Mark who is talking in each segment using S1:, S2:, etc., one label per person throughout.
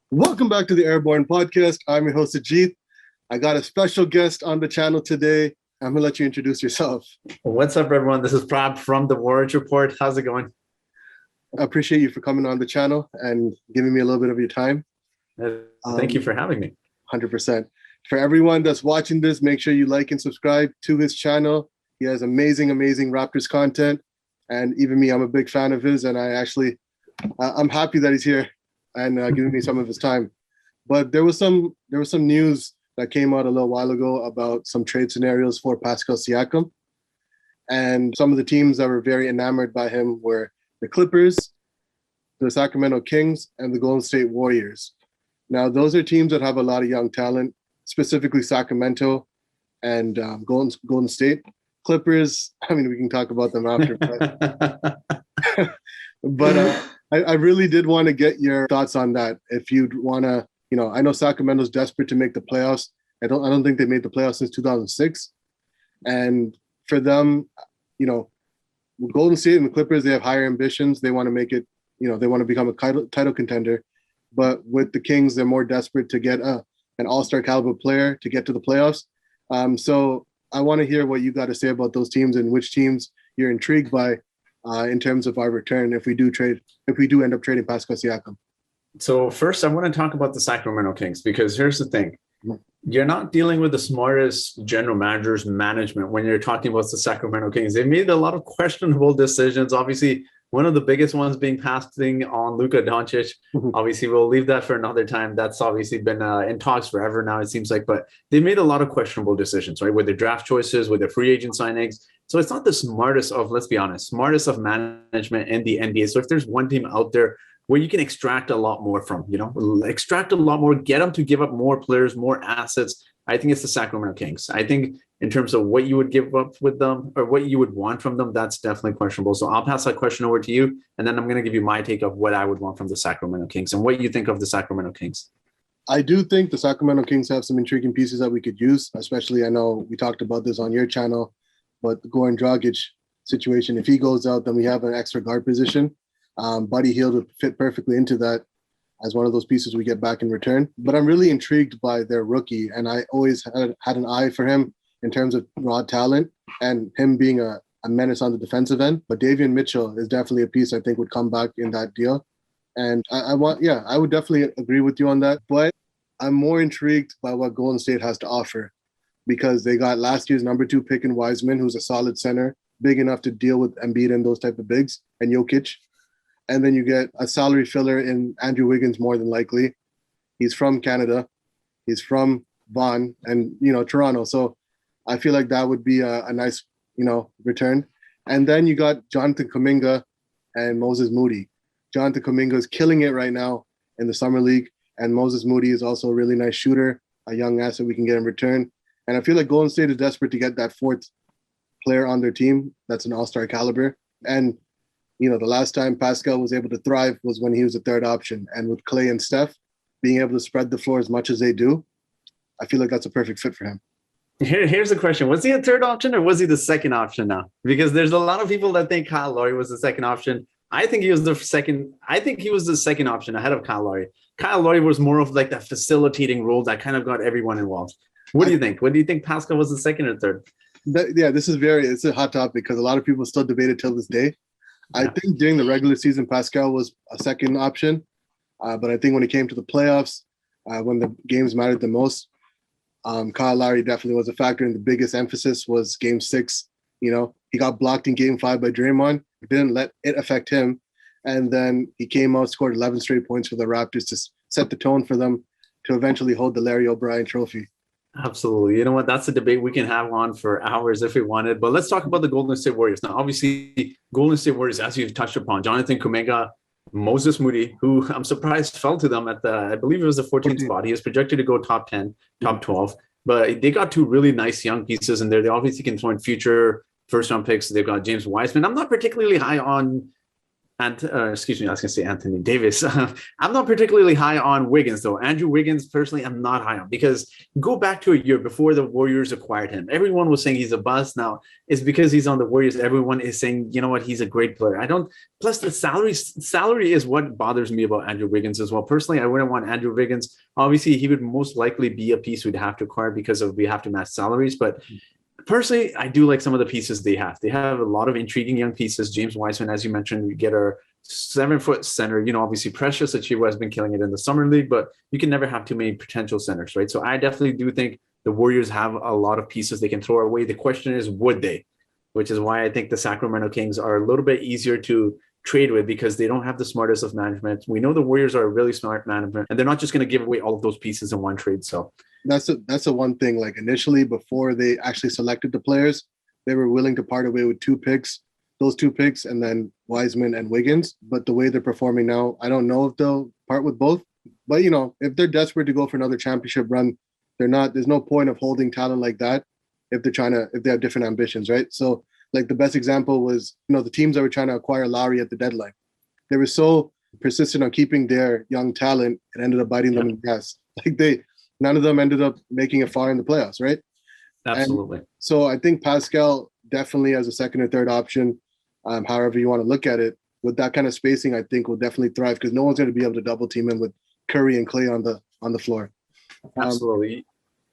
S1: Welcome back to the Airborne Podcast. I'm your host, Ajit. I got a special guest on the channel today. I'm going to let you introduce yourself.
S2: What's up, everyone? This is Prab from the Waraich Report. How's it going?
S1: I appreciate you for coming on the channel and giving me a little bit of your time.
S2: Thank you for having me.
S1: 100%. For everyone that's watching this, make sure you like and subscribe to his channel. He has amazing Raptors content. And even me, I'm a big fan of his. And I'm happy that he's here and giving me some of his time. But there was some news that came out a little while ago about some trade scenarios for Pascal Siakam. And some of the teams that were very enamored by him were the Clippers, the Sacramento Kings, and the Golden State Warriors. Now, those are teams that have a lot of young talent, specifically Sacramento and Golden State. Clippers, I mean, we can talk about them after. But I really did want to get your thoughts on that. If you'd want to, I know Sacramento's desperate to make the playoffs. I don't think they made the playoffs since 2006. And for them, Golden State and the Clippers, they have higher ambitions. They want to make it, they want to become a title contender. But with the Kings, they're more desperate to get an all-star caliber player to get to the playoffs. So I want to hear what you got to say about those teams and which teams you're intrigued by in terms of our return if we do end up trading Pascal Siakam.
S2: So first, I want to talk about the Sacramento Kings, because here's the thing. You're not dealing with the smartest general managers management when you're talking about the Sacramento Kings. They've made a lot of questionable decisions. Obviously, one of the biggest ones being passing on Luka Doncic. Obviously, we'll leave that for another time. That's obviously been in talks forever now, it seems like. But they made a lot of questionable decisions, right? With their draft choices, with their free agent signings. So it's not the smartest of, let's be honest, smartest of management in the NBA. So if there's one team out there where you can extract a lot more from, extract a lot more, get them to give up more players, more assets, I think it's the Sacramento Kings. I think in terms of what you would give up with them or what you would want from them, that's definitely questionable. So I'll pass that question over to you, and then I'm going to give you my take of what I would want from the Sacramento Kings and what you think of the Sacramento Kings.
S1: I do think the Sacramento Kings have some intriguing pieces that we could use, especially I know we talked about this on your channel, but the Goran Dragic situation, if he goes out, then we have an extra guard position. Buddy Hield would fit perfectly into that as one of those pieces we get back in return. But I'm really intrigued by their rookie, and I always had an eye for him in terms of raw talent and him being a menace on the defensive end. But Davion Mitchell is definitely a piece I think would come back in that deal. And I would definitely agree with you on that. But I'm more intrigued by what Golden State has to offer, because they got last year's number 2 pick in Wiseman, who's a solid center, big enough to deal with Embiid and those type of bigs, and Jokic. And then you get a salary filler in Andrew Wiggins, more than likely. He's from Canada. He's from Vaughan and, Toronto. So I feel like that would be a nice, return. And then you got Jonathan Kuminga and Moses Moody. Jonathan Kuminga is killing it right now in the Summer League. And Moses Moody is also a really nice shooter, a young asset we can get in return. And I feel like Golden State is desperate to get that 4th player on their team that's an all-star caliber. And the last time Pascal was able to thrive was when he was a 3rd option. And with Clay and Steph being able to spread the floor as much as they do, I feel like that's a perfect fit for him.
S2: Here's the question. Was he a 3rd option or was he the 2nd option now? Because there's a lot of people that think Kyle Lowry was the 2nd option. I think he was the 2nd option ahead of Kyle Lowry. Kyle Lowry was more of like that facilitating role that kind of got everyone involved. What do you think? What do you think Pascal was the 2nd or 3rd?
S1: It's a hot topic because a lot of people still debate it till this day. I think during the regular season, Pascal was a 2nd option. But I think when it came to the playoffs, when the games mattered the most, Kyle Lowry definitely was a factor. And the biggest emphasis was Game 6. He got blocked in Game 5 by Draymond. Didn't let it affect him. And then he came out, scored 11 straight points for the Raptors to set the tone for them to eventually hold the Larry O'Brien trophy.
S2: Absolutely. You know what? That's a debate we can have on for hours if we wanted. But let's talk about the Golden State Warriors. Now, obviously, Golden State Warriors, as you've touched upon, Jonathan Kuminga, Moses Moody, who I'm surprised fell to them at I believe it was the 14th spot. He is projected to go top 10, top 12. But they got 2 really nice young pieces in there. They obviously can join future first-round picks. They've got James Wiseman. I'm not particularly high on excuse me, I was going to say Anthony Davis. I'm not particularly high on Wiggins, though. Andrew Wiggins, personally, I'm not high on, because go back to a year before the Warriors acquired him. Everyone was saying he's a bust. Now, it's because he's on the Warriors. Everyone is saying, you know what, he's a great player. Plus the salary is what bothers me about Andrew Wiggins as well. Personally, I wouldn't want Andrew Wiggins. Obviously, he would most likely be a piece we'd have to acquire because we have to match salaries, but personally, I do like some of the pieces they have. They have a lot of intriguing young pieces. James Wiseman, as you mentioned, we get our 7-foot center. Obviously Precious Achiuwa has been killing it in the summer league, but you can never have too many potential centers, right? So I definitely do think the Warriors have a lot of pieces they can throw away. The question is, would they? Which is why I think the Sacramento Kings are a little bit easier to trade with, because they don't have the smartest of management. We know the Warriors are a really smart management, and they're not just going to give away all of those pieces in one trade. So
S1: that's the one thing. Like, initially, before they actually selected the players, they were willing to part away with those two picks, and then Wiseman and Wiggins. But the way they're performing now, I don't know if they'll part with both. But if they're desperate to go for another championship run, there's no point of holding talent like that if they have different ambitions, right? So, like, the best example was, the teams that were trying to acquire Lowry at the deadline. They were so persistent on keeping their young talent, it ended up biting them in the ass. Like, none of them ended up making it far in the playoffs, right?
S2: Absolutely.
S1: And so I think Pascal definitely as a second or third option, however you want to look at it, with that kind of spacing, I think will definitely thrive, because no one's going to be able to double team him with Curry and Clay on the floor.
S2: Absolutely.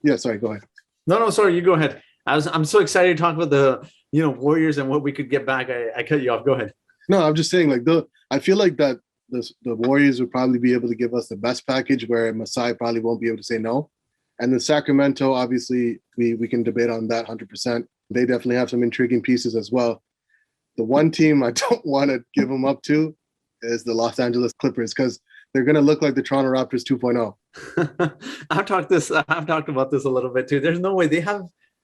S1: Yeah, sorry, go ahead.
S2: No, sorry, you go ahead. I'm so excited to talk about the Warriors and what we could get back. I cut you off. Go ahead.
S1: No, I'm just saying, like, I feel like that the Warriors would probably be able to give us the best package, where Masai probably won't be able to say no. And the Sacramento, obviously, we can debate on that 100%. They definitely have some intriguing pieces as well. The one team I don't want to give them up to is the Los Angeles Clippers, because they're going to look like the Toronto Raptors 2.0.
S2: I've talked about this a little bit too. There's no way. They have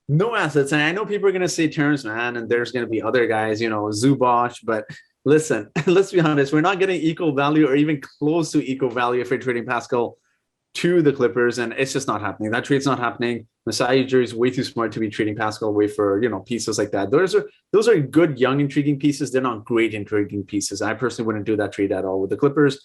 S2: no assets. And I know people are going to say Terrence Mann, and there's going to be other guys, Zubac, but listen, let's be honest. We're not getting equal value or even close to equal value if we're trading Pascal to the Clippers, and it's just not happening. That trade's not happening. Masai Ujiri is way too smart to be trading Pascal away for, pieces like that. Those are good, young, intriguing pieces. They're not great, intriguing pieces. I personally wouldn't do that trade at all with the Clippers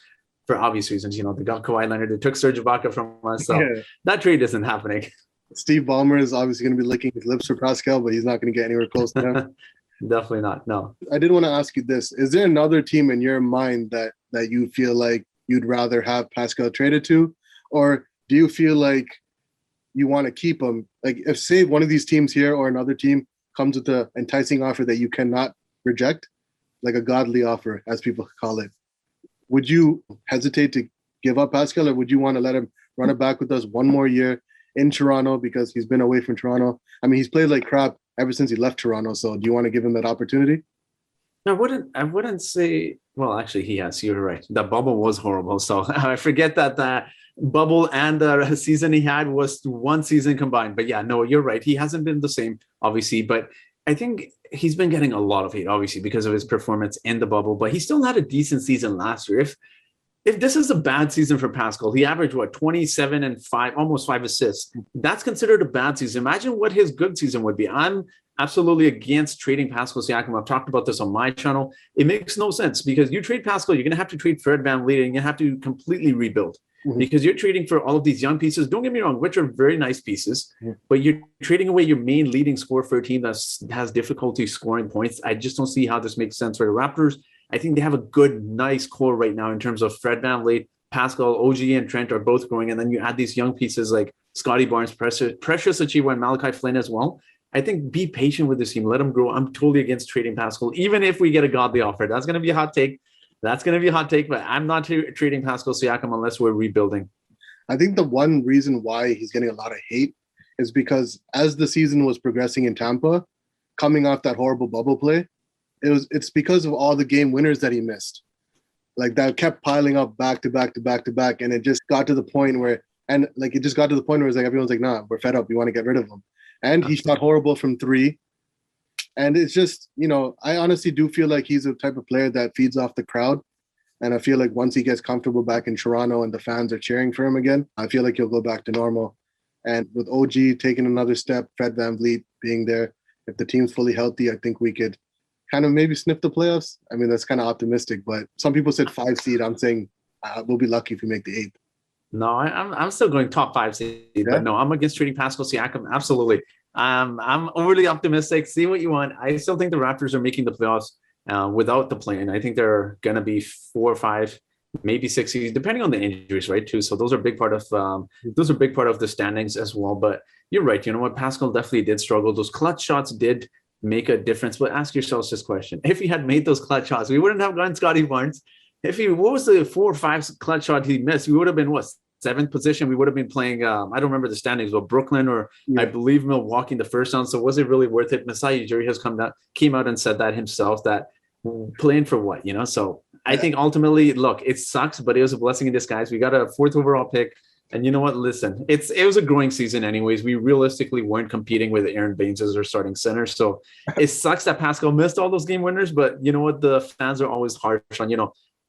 S2: for obvious reasons. They got Kawhi Leonard. They took Serge Ibaka from us. So that trade isn't happening.
S1: Steve Ballmer is obviously going to be licking his lips for Pascal, but he's not going to get anywhere close to him.
S2: Definitely not. No.
S1: I did want to ask you this. Is there another team in your mind that you feel like you'd rather have Pascal traded to? Or do you feel like you want to keep him? Like, if, say, one of these teams here or another team comes with an enticing offer that you cannot reject, like a godly offer, as people call it, would you hesitate to give up Pascal, or would you want to let him run it back with us one more year in Toronto, because he's been away from Toronto? I mean, he's played like crap ever since he left Toronto. So do you want to give him that opportunity?
S2: I wouldn't say, well, actually he has, you're right. The bubble was horrible. So I forget that bubble and the season he had was one season combined. But yeah, no, you're right. He hasn't been the same, obviously, but I think he's been getting a lot of hate, obviously, because of his performance in the bubble, but he still had a decent season last year. If this is a bad season for Pascal, he averaged 27 and 5, almost 5 assists. That's considered a bad season. Imagine what his good season would be. I'm absolutely against trading Pascal Siakam. I've talked about this on my channel. It makes no sense, because you trade Pascal, you're going to have to trade Fred VanVleet, and you have to completely rebuild. Because you're trading for all of these young pieces. Don't get me wrong, which are very nice pieces, but you're trading away your main leading scorer for a team that has difficulty scoring points. I just don't see how this makes sense for the Raptors. I think they have a good, nice core right now in terms of Fred VanVleet, Pascal, OG, and Trent are both growing. And then you add these young pieces like Scotty Barnes, Precious Achiuwa, and Malachi Flynn as well. I think be patient with this team. Let them grow. I'm totally against trading Pascal, even if we get a godly offer. That's going to be a hot take. But I'm not trading Pascal Siakam unless we're rebuilding.
S1: I think the one reason why he's getting a lot of hate is because as the season was progressing in Tampa, coming off that horrible bubble play, it's because of all the game winners that he missed. Like, that kept piling up back to back to back to back. And it just got to the point where, it's like, everyone's like, nah, we're fed up. We want to get rid of him. And he shot horrible from 3. And it's just, I honestly do feel like he's a type of player that feeds off the crowd. And I feel like once he gets comfortable back in Toronto and the fans are cheering for him again, I feel like he'll go back to normal. And with OG taking another step, Fred VanVleet being there, if the team's fully healthy, I think we could kind of maybe sniff the playoffs. I mean, that's kind of optimistic, but some people said 5 seed. I'm saying we'll be lucky if we make the 8th.
S2: No, I'm still going top 5 seed, but no, I'm against trading Pascal Siakam. Absolutely. I'm overly optimistic. See what you want. I still think the Raptors are making the playoffs without the play-in. I think they're going to be 4 or 5, maybe 6 seeds, depending on the injuries, right? Too. So those are big part of the standings as well. But you're right. You know what? Pascal definitely did struggle. Those clutch shots did make a difference. But ask yourselves this question: if he had made those clutch shots, we wouldn't have gotten Scotty Barnes. What was the 4 or 5 clutch shot he missed? We would have been 7th position. We would have been playing. I don't remember the standings, but Brooklyn or I believe Milwaukee in the first round. So was it really worth it? Masai Ujiri has came out and said that himself. That playing for what, you know? So I think ultimately, look, it sucks, but it was a blessing in disguise. We got a 4th overall pick. And you know what? Listen, it was a growing season anyways. We realistically weren't competing with Aaron Baines as our starting center. So it sucks that Pascal missed all those game winners. But you know what? The fans are always harsh on,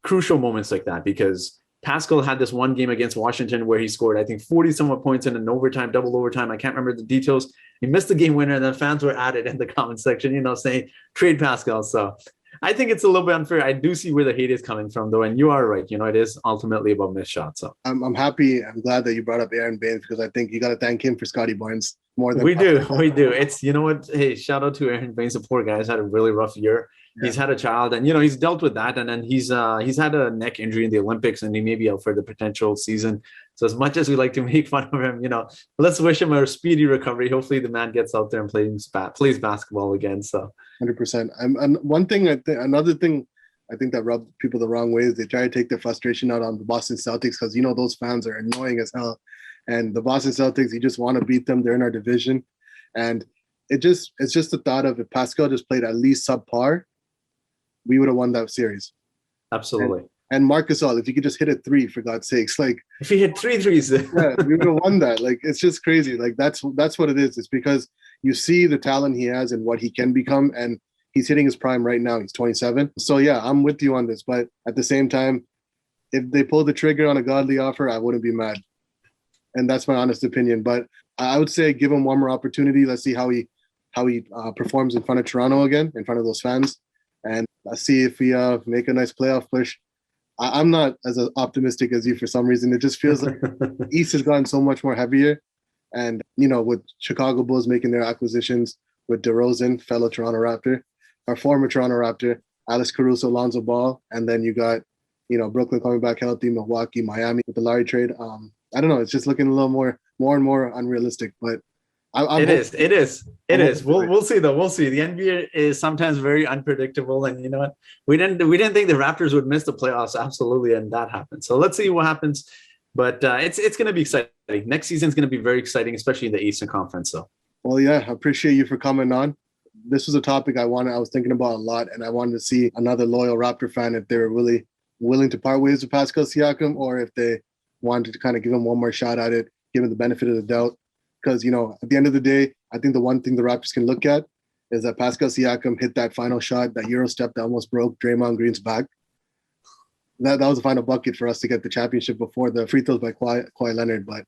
S2: crucial moments like that, because Pascal had this one game against Washington where he scored, I think, 40-somewhat points in an overtime, double overtime. I can't remember the details. He missed the game winner, and then fans were at it in the comment section, saying, trade Pascal. So I think it's a little bit unfair. I do see where the hate is coming from, though, and you are right. It is ultimately about missed shots. So
S1: I'm happy. I'm glad that you brought up Aaron Baines, because I think you got to thank him for Scotty Barnes more than
S2: we do. It's, you know what? Hey, shout out to Aaron Baines. The poor guy has had a really rough year. Yeah. He's had a child, and he's dealt with that, and then he's had a neck injury in the Olympics, and he may be out for the potential season. So as much as we like to make fun of him, let's wish him a speedy recovery. Hopefully, the man gets out there and plays basketball again. So
S1: 100%. And one thing, another thing, I think that rubbed people the wrong way is they try to take their frustration out on the Boston Celtics, because those fans are annoying as hell, and the Boston Celtics, you just want to beat them. They're in our division, and it's just the thought of if Pascal just played at least subpar, we would have won that series.
S2: Absolutely.
S1: And Marc Gasol, if you could just hit a 3, for God's sakes,
S2: if he hit 3 threes,
S1: yeah, we would have won that. It's just crazy. That's what it is. It's because you see the talent he has and what he can become, and he's hitting his prime right now. He's 27. So yeah, I'm with you on this. But at the same time, if they pull the trigger on a godly offer, I wouldn't be mad. And that's my honest opinion. But I would say give him one more opportunity. Let's see how he performs in front of Toronto again, in front of those fans. And let's see if we make a nice playoff push. I'm not as optimistic as you for some reason. It just feels like the East has gotten so much more heavier. And, with Chicago Bulls making their acquisitions with DeRozan, fellow Toronto Raptor, our former Toronto Raptor, Alex Caruso, Lonzo Ball. And then you got, Brooklyn coming back healthy, Milwaukee, Miami with the Lowry trade. I don't know. It's just looking a little more and more unrealistic. But It is. We'll see though. We'll see. The NBA is sometimes very unpredictable, and you know what? We didn't think the Raptors would miss the playoffs. Absolutely, and that happened. So let's see what happens. But it's going to be exciting. Next season is going to be very exciting, especially in the Eastern Conference. So. Well, yeah, I appreciate you for coming on. This was a topic I was thinking about a lot, and I wanted to see another loyal Raptor fan if they were really willing to part ways with Pascal Siakam, or if they wanted to kind of give him one more shot at it, give him the benefit of the doubt. Because, at the end of the day, I think the one thing the Raptors can look at is that Pascal Siakam hit that final shot, that Euro step that almost broke Draymond Green's back. That was the final bucket for us to get the championship before the free throws by Kawhi Leonard. But,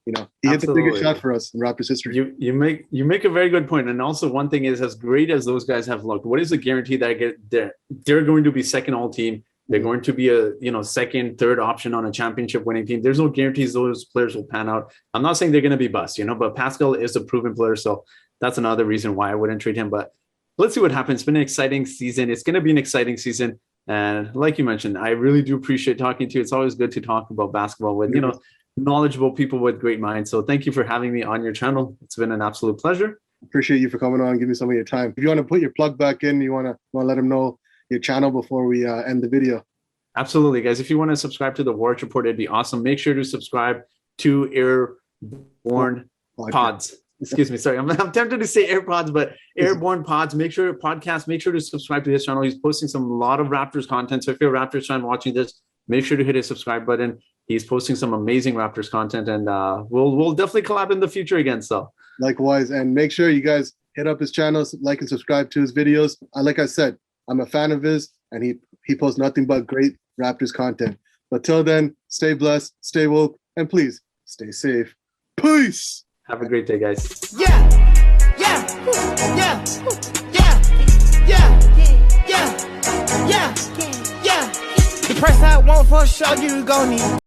S1: he hit the biggest shot for us in Raptors history. You make a very good point. And also one thing is, as great as those guys have looked, what is the guarantee that they're going to be second all team? They're going to be a second, third option on a championship winning team. There's no guarantees those players will pan out. I'm not saying they're going to be bust, but Pascal is a proven player. So that's another reason why I wouldn't trade him. But let's see what happens. It's been an exciting season. It's going to be an exciting season. And like you mentioned, I really do appreciate talking to you. It's always good to talk about basketball with, knowledgeable people with great minds. So thank you for having me on your channel. It's been an absolute pleasure. Appreciate you for coming on and giving me some of your time. If you want to put your plug back in, you want to let them know your channel before we end the video. Absolutely, guys. If you want to subscribe to the Waraich Report, it'd be awesome. Make sure to subscribe to AirBornePods. Excuse me. Sorry. I'm tempted to say AirPods, but AirBornePods. Make sure to subscribe to his channel. He's posting a lot of Raptors content. So if you're a Raptors fan watching this, make sure to hit his subscribe button. He's posting some amazing Raptors content, and we'll definitely collab in the future again. So likewise, and make sure you guys hit up his channel, like and subscribe to his videos. Like I said, I'm a fan of his, and he posts nothing but great Raptors content. But till then, stay blessed, stay woke, and please stay safe. Peace. Have a great day, guys. Yeah.
S3: all you gon' need.